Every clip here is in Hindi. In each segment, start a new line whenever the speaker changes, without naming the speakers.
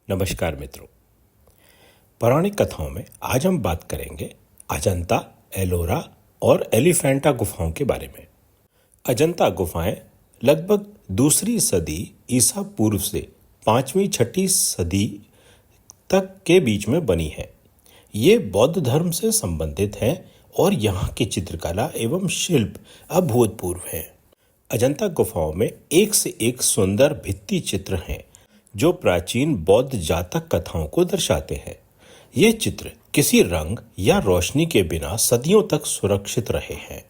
नमस्कार मित्रों। पौराणिक कथाओं में आज हम बात करेंगे अजंता, एलोरा और एलिफेंटा गुफाओं के बारे में। अजंता गुफाएं लगभग दूसरी सदी ईसा पूर्व से 5वीं-6वीं सदी तक के बीच में बनी है। ये बौद्ध धर्म से संबंधित हैं और यहाँ की चित्रकला एवं शिल्प अभूतपूर्व हैं। अजंता गुफाओं में एक से एक सुंदर भित्ति चित्र हैं जो प्राचीन बौद्ध जातक कथाओं को दर्शाते हैं। ये चित्र किसी रंग या रोशनी के बिना सदियों तक सुरक्षित रहे हैं।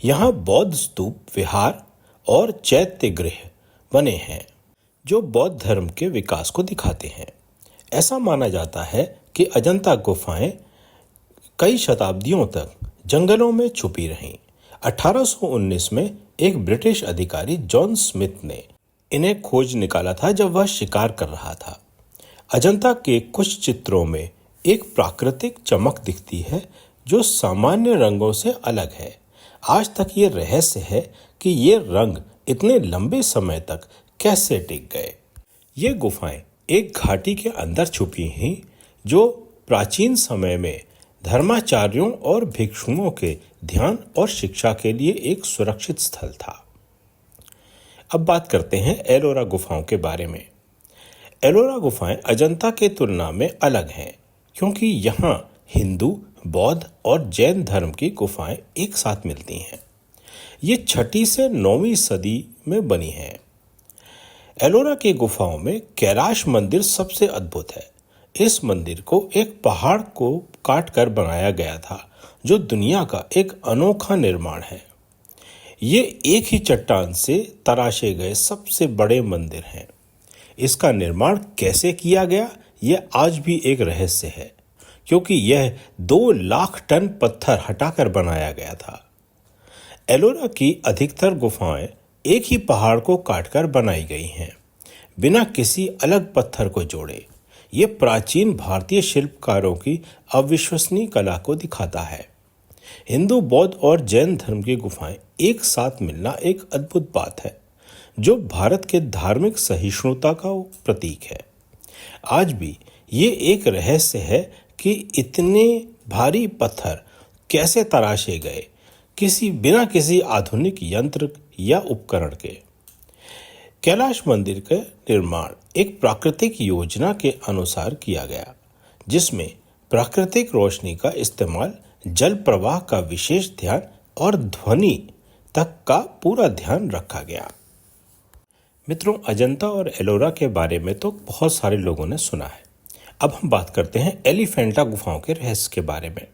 यहाँ बौद्ध स्तूप, विहार और चैत्य गृह बने हैं जो बौद्ध धर्म के विकास को दिखाते हैं। ऐसा माना जाता है कि अजंता गुफाएं कई शताब्दियों तक जंगलों में छुपी रहीं। 1819 में एक ब्रिटिश अधिकारी जॉन स्मिथ ने इन्हें खोज निकाला था जब वह शिकार कर रहा था। अजंता के कुछ चित्रों में एक प्राकृतिक चमक दिखती है जो सामान्य रंगों से अलग है। आज तक ये रहस्य है कि ये रंग इतने लंबे समय तक कैसे टिक गए। ये गुफाएं एक घाटी के अंदर छुपी हैं जो प्राचीन समय में धर्माचार्यों और भिक्षुओं के ध्यान और शिक्षा के लिए एक सुरक्षित स्थल था। अब बात करते हैं एलोरा गुफाओं के बारे में। एलोरा गुफाएं अजंता के तुलना में अलग हैं क्योंकि यहाँ हिंदू, बौद्ध और जैन धर्म की गुफाएं एक साथ मिलती हैं। ये 6वीं से 9वीं सदी में बनी हैं। एलोरा की गुफाओं में कैलाश मंदिर सबसे अद्भुत है। इस मंदिर को एक पहाड़ को काटकर बनाया गया था जो दुनिया का एक अनोखा निर्माण है। ये एक ही चट्टान से तराशे गए सबसे बड़े मंदिर हैं। इसका निर्माण कैसे किया गया यह आज भी एक रहस्य है क्योंकि यह 2 लाख टन पत्थर हटाकर बनाया गया था। एलोरा की अधिकतर गुफाएं एक ही पहाड़ को काटकर बनाई गई हैं बिना किसी अलग पत्थर को जोड़े। ये प्राचीन भारतीय शिल्पकारों की अविश्वसनीय कला को दिखाता है। हिंदू, बौद्ध और जैन धर्म की गुफाएं एक साथ मिलना एक अद्भुत बात है जो भारत के धार्मिक सहिष्णुता का प्रतीक है। आज भी ये एक रहस्य है कि इतने भारी पत्थर कैसे तराशे गए बिना किसी आधुनिक यंत्र या उपकरण के। कैलाश मंदिर का निर्माण एक प्राकृतिक योजना के अनुसार किया गया जिसमें प्राकृतिक रोशनी का इस्तेमाल, जल प्रवाह का विशेष ध्यान और ध्वनि तक का पूरा ध्यान रखा गया। मित्रों, अजंता और एलोरा के बारे में तो बहुत सारे लोगों ने सुना है। अब हम बात करते हैं एलिफेंटा गुफाओं के रहस्य के बारे में।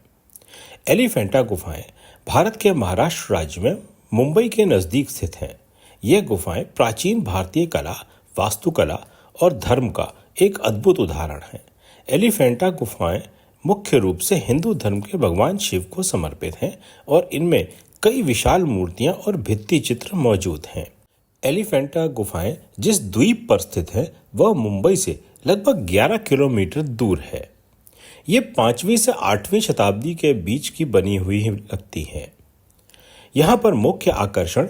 एलिफेंटा गुफाएं भारत के महाराष्ट्र राज्य में मुंबई के नजदीक स्थित हैं। ये गुफाएं प्राचीन भारतीय कला, वास्तुकला और धर्म का एक अद्भुत उदाहरण है। एलिफेंटा गुफाएं मुख्य रूप से हिंदू धर्म के भगवान शिव को समर्पित हैं और इनमें कई विशाल मूर्तियां और भित्ति चित्र मौजूद हैं। एलिफेंटा गुफाएं जिस द्वीप पर स्थित है वह मुंबई से लगभग 11 किलोमीटर दूर है। ये 5वीं से 8वीं शताब्दी के बीच की बनी हुई लगती हैं। यहाँ पर मुख्य आकर्षण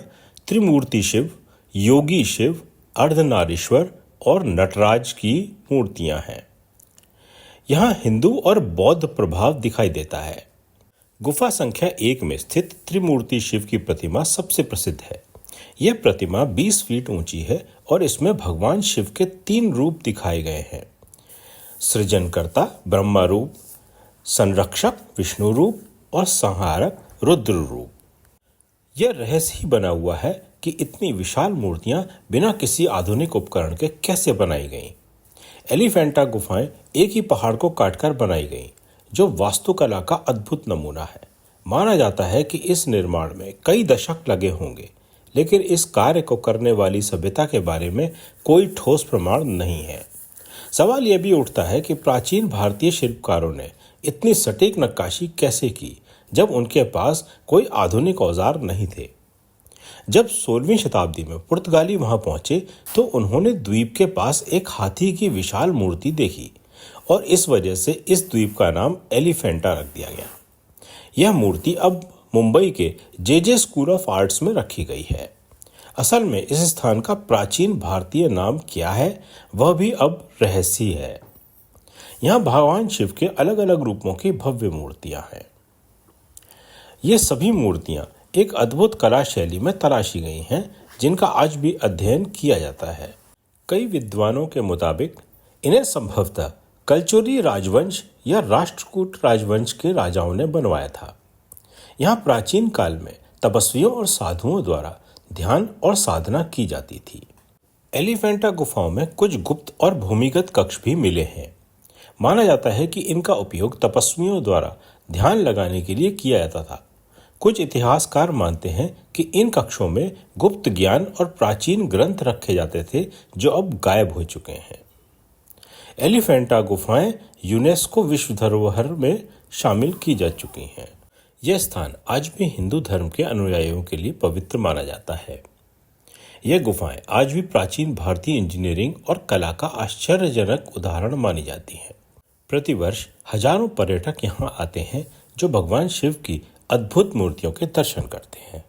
त्रिमूर्ति शिव, योगी शिव, अर्धनारीश्वर और नटराज की मूर्तियां हैं। यहाँ हिंदू और बौद्ध प्रभाव दिखाई देता है। गुफा संख्या 1 में स्थित त्रिमूर्ति शिव की प्रतिमा सबसे प्रसिद्ध है। यह प्रतिमा 20 फीट ऊंची है और इसमें भगवान शिव के 3 रूप दिखाए गए हैं। सृजनकर्ता ब्रह्मा रूप, संरक्षक विष्णु रूप और संहारक रुद्र रूप। यह रहस्य ही बना हुआ है कि इतनी विशाल मूर्तियां बिना किसी आधुनिक उपकरण के कैसे बनाई गईं। एलिफेंटा गुफाएं एक ही पहाड़ को काटकर बनाई गईं, जो वास्तुकला का अद्भुत नमूना है। माना जाता है कि इस निर्माण में कई दशक लगे होंगे, लेकिन इस कार्य को करने वाली सभ्यता के बारे में कोई ठोस प्रमाण नहीं है। सवाल यह भी उठता है कि प्राचीन भारतीय शिल्पकारों ने इतनी सटीक नक्काशी कैसे की जब उनके पास कोई आधुनिक औजार नहीं थे। जब 16वीं शताब्दी में पुर्तगाली वहां पहुंचे तो उन्होंने द्वीप के पास एक हाथी की विशाल मूर्ति देखी और इस वजह से इस द्वीप का नाम एलिफेंटा रख दिया गया। यह मूर्ति अब मुंबई के जे स्कूल ऑफ आर्ट्स में रखी गई है। असल में इस स्थान का प्राचीन भारतीय नाम क्या है वह भी अब रहस्य है। यहाँ भगवान शिव के अलग अलग रूपों की भव्य मूर्तियां हैं। ये सभी मूर्तियां एक अद्भुत कला शैली में तराशी गई हैं, जिनका आज भी अध्ययन किया जाता है। कई विद्वानों के मुताबिक इन्हें संभवतः कलचुरी राजवंश या राष्ट्रकूट राजवंश के राजाओं ने बनवाया था। यहाँ प्राचीन काल में तपस्वियों और साधुओं द्वारा ध्यान और साधना की जाती थी। एलिफेंटा गुफाओं में कुछ गुप्त और भूमिगत कक्ष भी मिले हैं। माना जाता है कि इनका उपयोग तपस्वियों द्वारा ध्यान लगाने के लिए किया जाता था। कुछ इतिहासकार मानते हैं कि इन कक्षों में गुप्त ज्ञान और प्राचीन ग्रंथ रखे जाते थे जो अब गायब हो चुके हैं। एलिफेंटा गुफाएं यूनेस्को विश्व धरोहर में शामिल की जा चुकी हैं। यह स्थान आज भी हिंदू धर्म के अनुयायियों के लिए पवित्र माना जाता है। यह गुफाएं आज भी प्राचीन भारतीय इंजीनियरिंग और कला का आश्चर्यजनक उदाहरण मानी जाती हैं। प्रतिवर्ष हजारों पर्यटक यहाँ आते हैं जो भगवान शिव की अद्भुत मूर्तियों के दर्शन करते हैं।